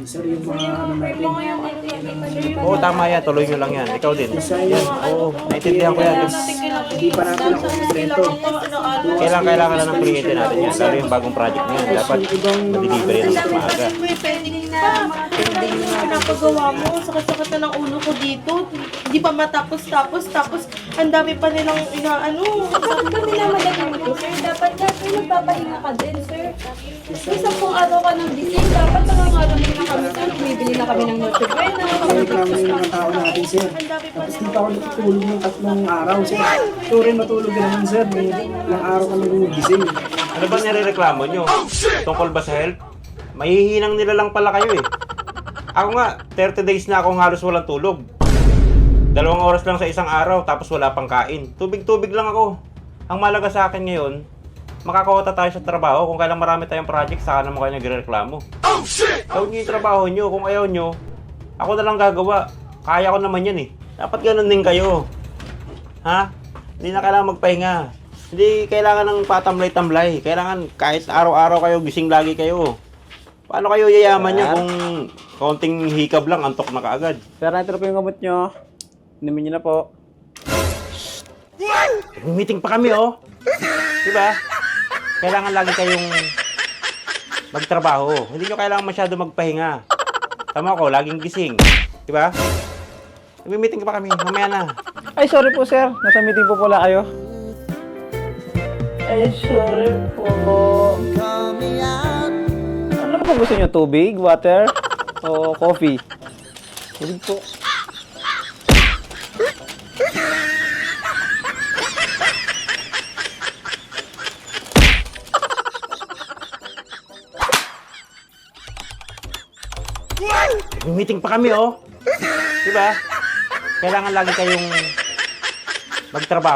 Sir, yung mga ano natin. Oo, tama yan. Tuloy nyo lang yan. Ikaw din. Yan. Oo, naintindihan ko yan. Hindi pa natin ako kompleto. Kailangan na ng kuryente natin yan. Lalo yung bagong project na yan. Dapat ma-deliver yan ng maaga. Pending na pinapagawa mo. Sakit-sakit na ng ulo ko dito. Hindi pa matapos-tapos. Tapos, ang dami pa nilang inaano. Bakit kami na malagay mo to, sir? Dapat ka, sir, magpapahinga ka din, sir. Isang pong araw ka ng design, dapat nangangaroon na kami, sir. Bumibili na kami ng Noche Buena. Reklamo na yung mga tao natin, sir. Tapos di pa ako natutulog ng 3 araw, sir. Ito rin matulog din naman, sir. May ilang araw kami gumising. Ano ba nirereklamo nyo? Tungkol ba sa health? Mahihinang nila lang pala kayo eh. Ako nga, 30 days na akong halos walang tulog. 2 oras lang sa isang araw, tapos wala pang kain. Tubig-tubig lang ako. Ang malaga sa akin ngayon, makakawata tayo sa trabaho. Kung kailang marami tayong project, saka naman kayo nagre-reklamo. Gawin nyo yung trabaho nyo. Kung ayaw nyo, ako na lang gagawa. Kaya ko naman yan eh. Dapat ganun din kayo. Ha? Hindi na kailangan magpahinga. Hindi kailangan ng patamlay-tamlay. Kailangan kahit araw-araw kayo, gising lagi kayo. Paano kayo yayaman nyo kung kaunting hikab lang, antok na kaagad? Sir, ito na po yung gamot nyo. Inumin nyo na po. Meeting pa kami, oh. Diba? Kailangan lagi kayong magtrabaho. Hindi nyo kailangan masyado magpahinga. Tama ko, laging gising. Diba? Meeting pa kami. Mamaya na. Ay, sorry po, sir. Nasa meeting po pala kayo. Ay, sorry po. Ano po gusto nyo? Tubig, water, o coffee? Tubig po. Meeting pa kami, oh. Diba? Kailangan lagi kayong magtrabaho.